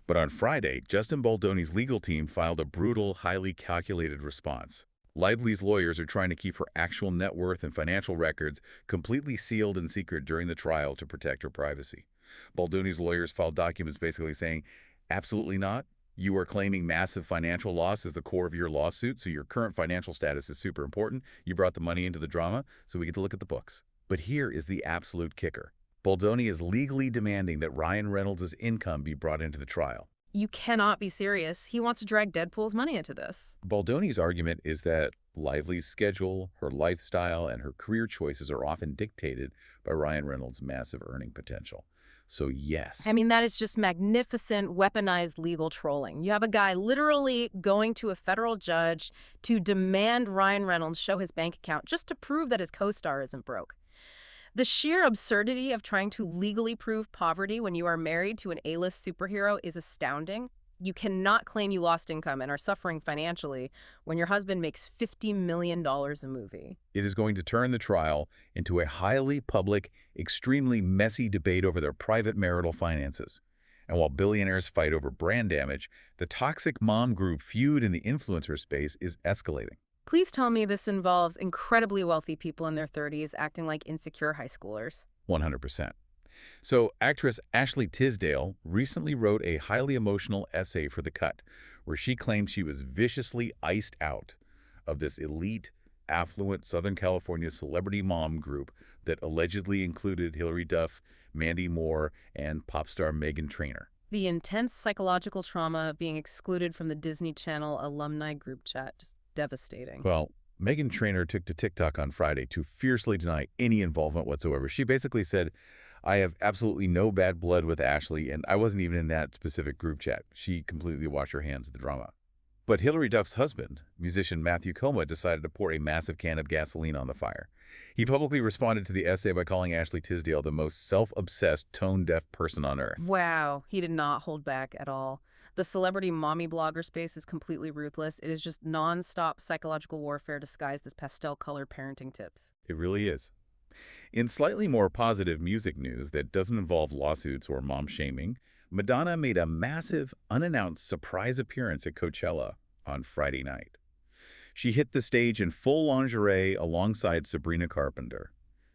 But on Friday, Justin Baldoni's legal team filed a brutal, highly calculated response. Lively's lawyers are trying to keep her actual net worth and financial records completely sealed and secret during the trial to protect her privacy. Baldoni's lawyers filed documents basically saying, absolutely not. You are claiming massive financial loss as the core of your lawsuit, so your current financial status is super important. You brought the money into the drama, so we get to look at the books. But here is the absolute kicker. Baldoni is legally demanding that Ryan Reynolds' income be brought into the trial. You cannot be serious. He wants to drag Deadpool's money into this. Baldoni's argument is that Lively's schedule, her lifestyle, and her career choices are often dictated by Ryan Reynolds' massive earning potential. So yes. I mean, that is just magnificent, weaponized legal trolling. You have a guy literally going to a federal judge to demand Ryan Reynolds show his bank account just to prove that his co-star isn't broke. The sheer absurdity of trying to legally prove poverty when you are married to an A-list superhero is astounding. You cannot claim you lost income and are suffering financially when your husband makes $50 million a movie. It is going to turn the trial into a highly public, extremely messy debate over their private marital finances. And while billionaires fight over brand damage, the toxic mom group Feud in the influencer space is escalating. Please tell me this involves incredibly wealthy people in their 30s acting like insecure high schoolers. 100%. So actress Ashley Tisdale recently wrote a highly emotional essay for The Cut, where she claimed she was viciously iced out of this elite, affluent Southern California celebrity mom group that allegedly included Hilary Duff, Mandy Moore, and pop star Meghan Trainor. The intense psychological trauma of being excluded from the Disney Channel alumni group chat, just devastating. Well, Meghan Trainor took to TikTok on Friday to fiercely deny any involvement whatsoever. She basically said, I have absolutely no bad blood with Ashley, and I wasn't even in that specific group chat. She completely washed her hands of the drama. But Hilary Duff's husband, musician Matthew Coma, decided to pour a massive can of gasoline on the fire. He publicly responded to the essay by calling Ashley Tisdale the most self-obsessed, tone-deaf person on earth. Wow, he did not hold back at all. The celebrity mommy blogger space is completely ruthless. It is just non-stop psychological warfare disguised as pastel-colored parenting tips. It really is. In slightly more positive music news that doesn't involve lawsuits or mom shaming, Madonna made a massive, unannounced surprise appearance at Coachella on Friday night. She hit the stage in full lingerie alongside Sabrina Carpenter.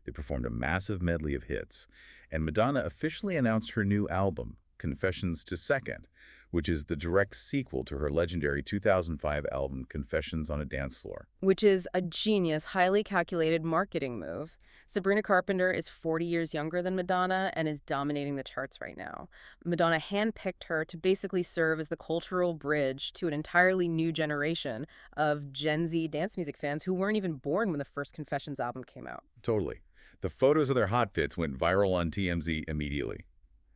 They performed a massive medley of hits, and Madonna officially announced her new album, Confessions to Second, which is the direct sequel to her legendary 2005 album Confessions on a Dance Floor. Which is a genius, highly calculated marketing move. Sabrina Carpenter is 40 years younger than Madonna and is dominating the charts right now. Madonna handpicked her to basically serve as the cultural bridge to an entirely new generation of Gen Z dance music fans who weren't even born when the first Confessions album came out. Totally. The photos of their hot fits went viral on TMZ immediately.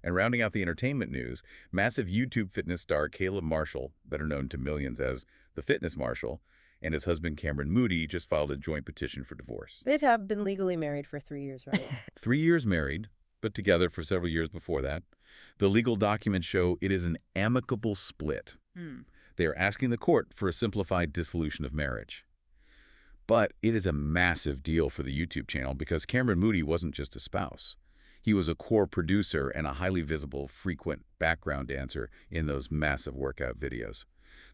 And rounding out the entertainment news, massive YouTube fitness star Caleb Marshall, better known to millions as the Fitness Marshal, and his husband Cameron Moody just filed a joint petition for divorce. They'd have been legally married for 3 years, right? 3 years married, but together for several years before that. The legal documents show it is an amicable split. They are asking the court for a simplified dissolution of marriage. But it is a massive deal for the YouTube channel because Cameron Moody wasn't just a spouse. He was a core producer and a highly visible, frequent background dancer in those massive workout videos.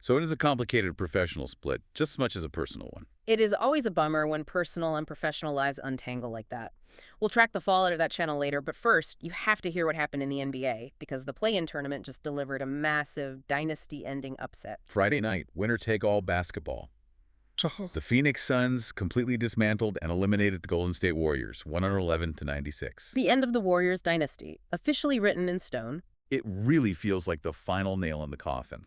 So it is a complicated professional split, just as much as a personal one. It is always a bummer when personal and professional lives untangle like that. We'll track the fallout of that channel later, but first, you have to hear what happened in the NBA, because the play-in tournament just delivered a massive dynasty-ending upset. Friday night, winner-take-all basketball. The Phoenix Suns completely dismantled and eliminated the Golden State Warriors, 111-96. The end of the Warriors dynasty, officially written in stone. It really feels like the final nail in the coffin.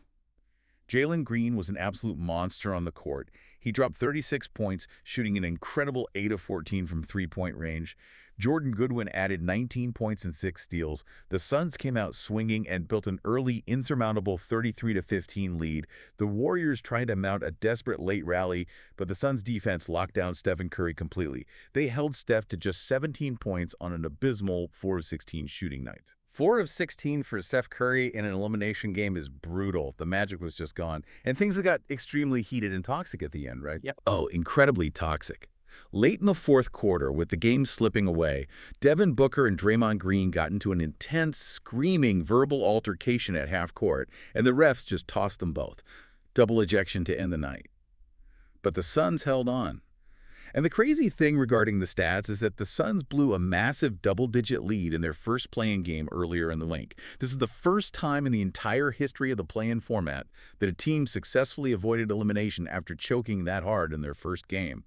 Jalen Green was an absolute monster on the court. He dropped 36 points, shooting an incredible 8 of 14 from three-point range. Jordan Goodwin added 19 points and 6 steals. The Suns came out swinging and built an early, insurmountable 33-15 lead. The Warriors tried to mount a desperate late rally, but the Suns' defense locked down Stephen Curry completely. They held Steph to just 17 points on an abysmal 4 of 16 shooting night. 4 of 16 for Steph Curry in an elimination game is brutal. The magic was just gone. And things got extremely heated and toxic at the end, right? Yep. Oh, incredibly toxic. Late in the fourth quarter, with the game slipping away, Devin Booker and Draymond Green got into an intense, screaming verbal altercation at half court, and the refs just tossed them both. Double ejection to end the night. But the Suns held on. And the crazy thing regarding the stats is that the Suns blew a massive double-digit lead in their first play-in game earlier in the link. This is the first time in the entire history of the play-in format that a team successfully avoided elimination after choking that hard in their first game.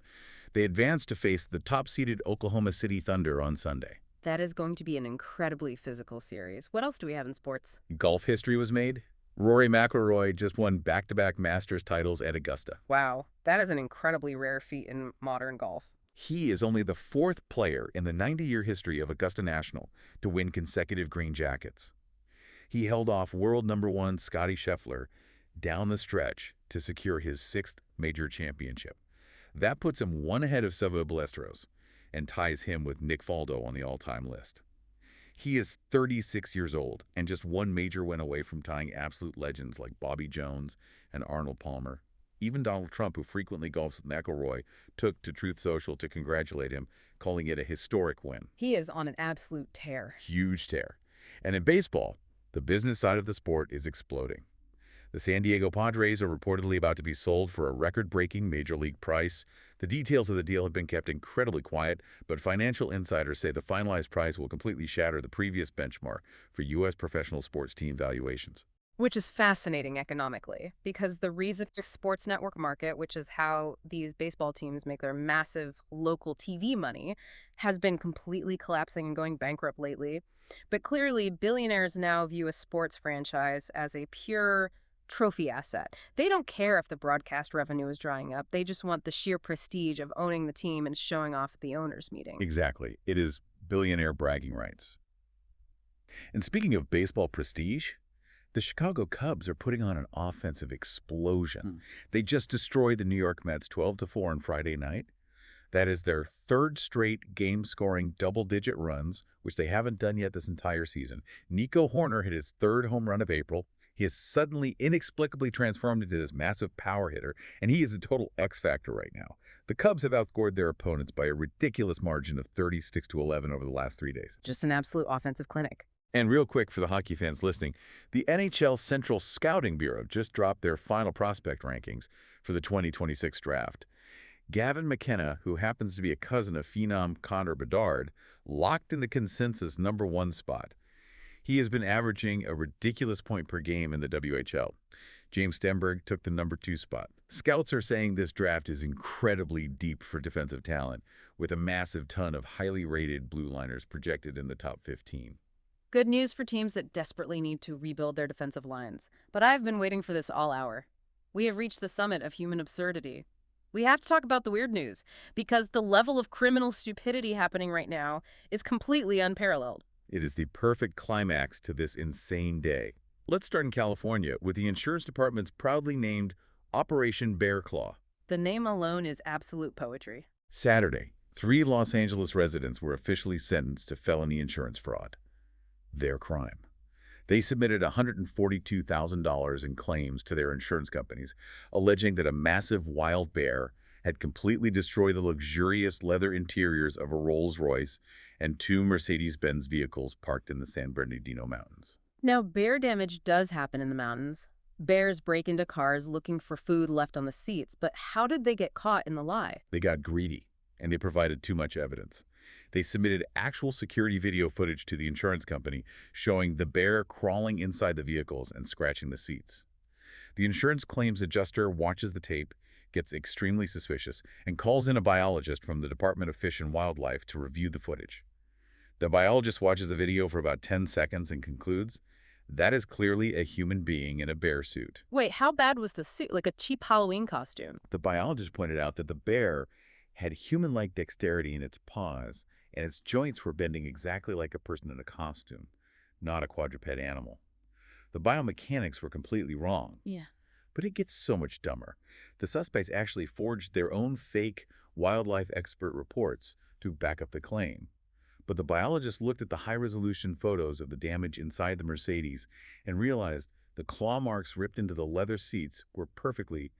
They advanced to face the top-seeded Oklahoma City Thunder on Sunday. That is going to be an incredibly physical series. What else do we have in sports? Golf history was made. Rory McIlroy just won back-to-back Masters titles at Augusta. Wow, that is an incredibly rare feat in modern golf. He is only the 4th player in the 90-year history of Augusta National to win consecutive green jackets. He held off world number 1 Scottie Scheffler down the stretch to secure his 6th major championship. That puts him 1 ahead of Seve Ballesteros and ties him with Nick Faldo on the all-time list. He is 36 years old and just 1 major win away from tying absolute legends like Bobby Jones and Arnold Palmer. Even Donald Trump, who frequently golfs with McIlroy, took to Truth Social to congratulate him, calling it a historic win. He is on an absolute tear. Huge tear. And in baseball, the business side of the sport is exploding. The San Diego Padres are reportedly about to be sold for a record-breaking major league price. The details of the deal have been kept incredibly quiet, but financial insiders say the finalized price will completely shatter the previous benchmark for U.S. professional sports team valuations. Which is fascinating economically, because the reason for sports network market, which is how these baseball teams make their massive local TV money, has been completely collapsing and going bankrupt lately. But clearly, billionaires now view a sports franchise as a pure trophy asset. They don't care if the broadcast revenue is drying up. They just want the sheer prestige of owning the team and showing off at the owners' meeting. Exactly. It is billionaire bragging rights. And speaking of baseball prestige, the Chicago Cubs are putting on an offensive explosion. They just destroyed the New York Mets 12-4 on Friday night. That is their 3rd straight game-scoring double-digit runs, which they haven't done yet this entire season. Nico Horner hit his 3rd home run of April. He has suddenly, inexplicably transformed into this massive power hitter, and he is a total X factor right now. The Cubs have outscored their opponents by a ridiculous margin of 36-11 over the last 3 days. Just an absolute offensive clinic. And real quick for the hockey fans listening, the NHL Central Scouting Bureau just dropped their final prospect rankings for the 2026 draft. Gavin McKenna, who happens to be a cousin of phenom Connor Bedard, locked in the consensus #1 spot. He has been averaging a ridiculous point per game in the WHL. James Stenberg took the #2 spot. Scouts are saying this draft is incredibly deep for defensive talent, with a massive ton of highly rated blue liners projected in the top 15. Good news for teams that desperately need to rebuild their defensive lines. But I've been waiting for this all hour. We have reached the summit of human absurdity. We have to talk about the weird news, because the level of criminal stupidity happening right now is completely unparalleled. It is the perfect climax to this insane day. Let's start in California, with the insurance department's proudly named Operation Bear Claw. The name alone is absolute poetry. Saturday, 3 Los Angeles residents were officially sentenced to felony insurance fraud. Their crime. They submitted $142,000 in claims to their insurance companies, alleging that a massive wild bear had completely destroyed the luxurious leather interiors of a Rolls-Royce and 2 Mercedes-Benz vehicles parked in the San Bernardino Mountains. Now, bear damage does happen in the mountains. Bears break into cars looking for food left on the seats, but how did they get caught in the lie? They got greedy, and they provided too much evidence. They submitted actual security video footage to the insurance company showing the bear crawling inside the vehicles and scratching the seats. The insurance claims adjuster watches the tape, gets extremely suspicious, and calls in a biologist from the Department of Fish and Wildlife to review the footage. The biologist watches the video for about 10 seconds and concludes, that is clearly a human being in a bear suit. Wait, how bad was the suit? Like a cheap Halloween costume? The biologist pointed out that the bear had human-like dexterity in its paws, and its joints were bending exactly like a person in a costume, not a quadruped animal. The biomechanics were completely wrong. Yeah. But it gets so much dumber. The suspects actually forged their own fake wildlife expert reports to back up the claim. But the biologist looked at the high-resolution photos of the damage inside the Mercedes and realized the claw marks ripped into the leather seats were perfectly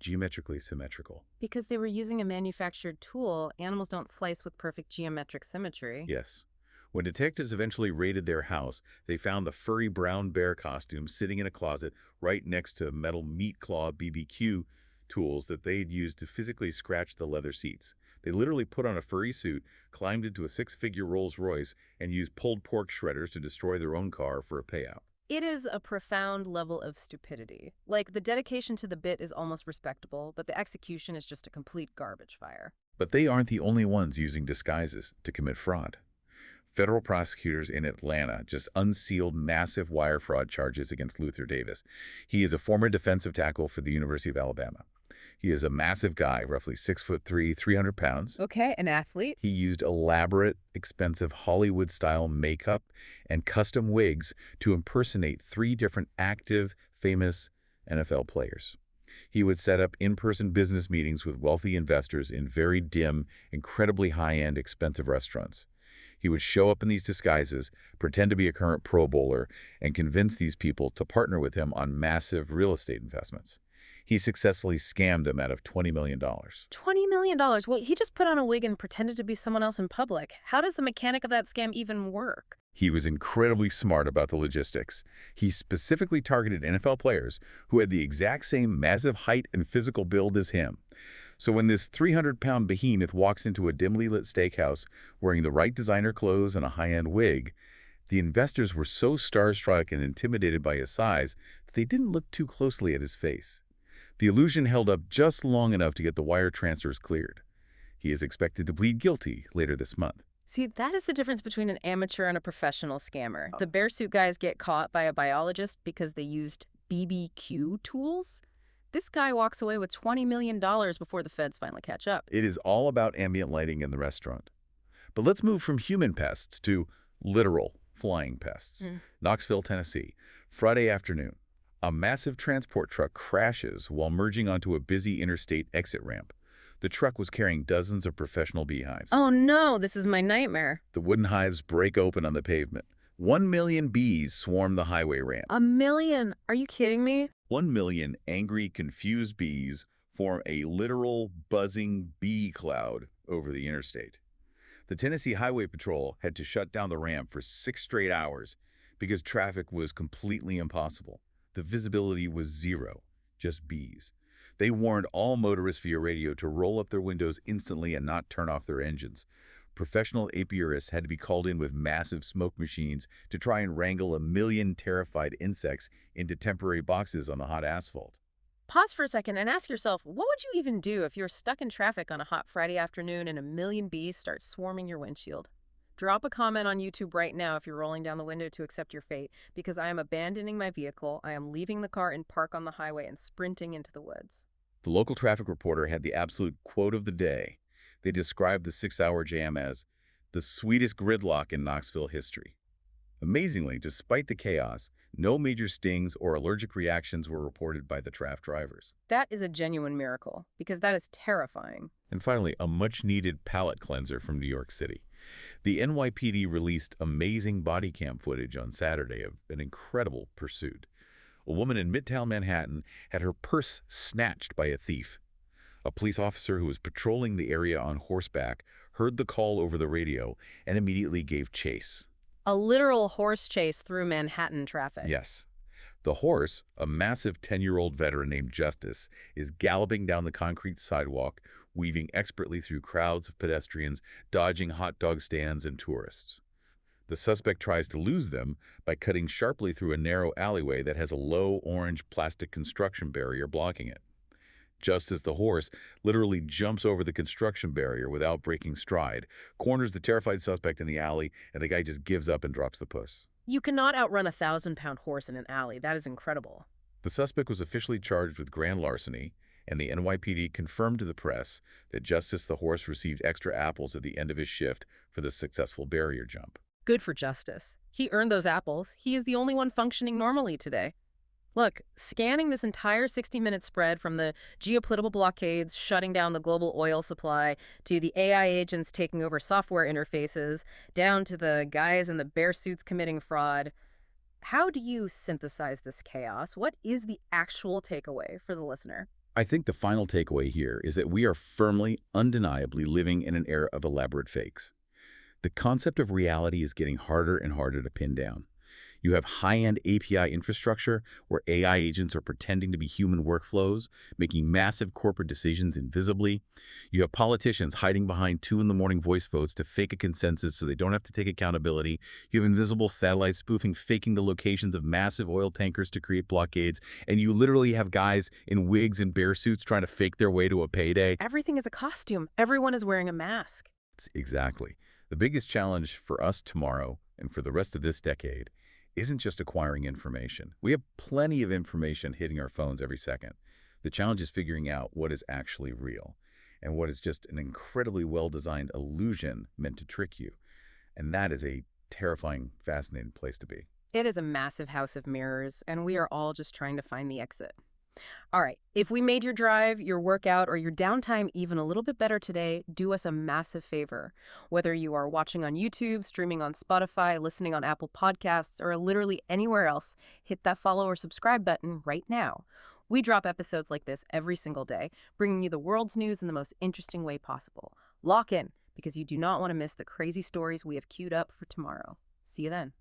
geometrically symmetrical. Because they were using a manufactured tool, animals don't slice with perfect geometric symmetry. Yes. When detectives eventually raided their house, they found the furry brown bear costume sitting in a closet right next to metal meat claw BBQ tools that they had used to physically scratch the leather seats. They literally put on a furry suit, climbed into a 6-figure Rolls-Royce, and used pulled pork shredders to destroy their own car for a payout. It is a profound level of stupidity. Like, the dedication to the bit is almost respectable, but the execution is just a complete garbage fire. But they aren't the only ones using disguises to commit fraud. Federal prosecutors in Atlanta just unsealed massive wire fraud charges against Luther Davis. He is a former defensive tackle for the University of Alabama. He is a massive guy, roughly 6'3", 300 pounds. Okay, an athlete. He used elaborate, expensive Hollywood-style makeup and custom wigs to impersonate 3 different active, famous NFL players. He would set up in-person business meetings with wealthy investors in very dim, incredibly high-end, expensive restaurants. He would show up in these disguises, pretend to be a current Pro Bowler, and convince these people to partner with him on massive real estate investments. He successfully scammed them out of $20 million. $20 million? Well, he just put on a wig and pretended to be someone else in public. How does the mechanic of that scam even work? He was incredibly smart about the logistics. He specifically targeted NFL players who had the exact same massive height and physical build as him. So when this 300-pound behemoth walks into a dimly lit steakhouse wearing the right designer clothes and a high-end wig, the investors were so starstruck and intimidated by his size that they didn't look too closely at his face. The illusion held up just long enough to get the wire transfers cleared. He is expected to plead guilty later this month. See, that is the difference between an amateur and a professional scammer. The bear suit guys get caught by a biologist because they used BBQ tools. This guy walks away with $20 million before the feds finally catch up. It is all about ambient lighting in the restaurant. But let's move from human pests to literal flying pests. Knoxville, Tennessee, Friday afternoon. A massive transport truck crashes while merging onto a busy interstate exit ramp. The truck was carrying dozens of professional beehives. Oh no, this is my nightmare. The wooden hives break open on the pavement. 1 million bees swarm the highway ramp. A million? Are you kidding me? 1 million angry, confused bees form a literal buzzing bee cloud over the interstate. The Tennessee Highway Patrol had to shut down the ramp for 6 straight hours because traffic was completely impossible. The visibility was zero, just bees. They warned all motorists via radio to roll up their windows instantly and not turn off their engines. Professional apiarists had to be called in with massive smoke machines to try and wrangle a million terrified insects into temporary boxes on the hot asphalt. Pause for a second and ask yourself, what would you even do if you're stuck in traffic on a hot Friday afternoon and a million bees start swarming your windshield? Drop a comment on YouTube right now if you're rolling down the window to accept your fate, because I am abandoning my vehicle, I am leaving the car in park on the highway and sprinting into the woods. The local traffic reporter had the absolute quote of the day. They described the 6-hour jam as the sweetest gridlock in Knoxville history. Amazingly, despite the chaos, no major stings or allergic reactions were reported by the traffic drivers. That is a genuine miracle, because that is terrifying. And finally, a much-needed palate cleanser from New York City. The NYPD released amazing body cam footage on Saturday of an incredible pursuit. A woman in Midtown Manhattan had her purse snatched by a thief. A police officer who was patrolling the area on horseback heard the call over the radio and immediately gave chase. A literal horse chase through Manhattan traffic. Yes. The horse, a massive 10-year-old veteran named Justice, is galloping down the concrete sidewalk, weaving expertly through crowds of pedestrians, dodging hot dog stands and tourists. The suspect tries to lose them by cutting sharply through a narrow alleyway that has a low orange plastic construction barrier blocking it. Just as the horse literally jumps over the construction barrier without breaking stride, corners the terrified suspect in the alley, and the guy just gives up and drops the puss. You cannot outrun a 1,000-pound horse in an alley. That is incredible. The suspect was officially charged with grand larceny, and the NYPD confirmed to the press that Justice the horse received extra apples at the end of his shift for the successful barrier jump. Good for Justice. He earned those apples. He is the only one functioning normally today. Look, scanning this entire 60-minute spread from the geopolitical blockades shutting down the global oil supply to the AI agents taking over software interfaces, down to the guys in the bear suits committing fraud, how do you synthesize this chaos? What is the actual takeaway for the listener? I think the final takeaway here is that we are firmly, undeniably living in an era of elaborate fakes. The concept of reality is getting harder and harder to pin down. You have high-end API infrastructure where AI agents are pretending to be human workflows, making massive corporate decisions invisibly. You have politicians hiding behind 2 in the morning voice votes to fake a consensus so they don't have to take accountability. You have invisible satellite spoofing, faking the locations of massive oil tankers to create blockades. And you literally have guys in wigs and bear suits trying to fake their way to a payday. Everything is a costume. Everyone is wearing a mask. Exactly. The biggest challenge for us tomorrow and for the rest of this decade isn't just acquiring information. We have plenty of information hitting our phones every second. The challenge is figuring out what is actually real and what is just an incredibly well-designed illusion meant to trick you. And that is a terrifying, fascinating place to be. It is a massive house of mirrors, and we are all just trying to find the exit. All right, if we made your drive, your workout, or your downtime even a little bit better today, do us a massive favor. Whether you are watching on YouTube, streaming on Spotify, listening on Apple Podcasts, or literally anywhere else, hit that follow or subscribe button right now. We drop episodes like this every single day, bringing you the world's news in the most interesting way possible. Lock in, because you do not want to miss the crazy stories we have queued up for tomorrow. See you then.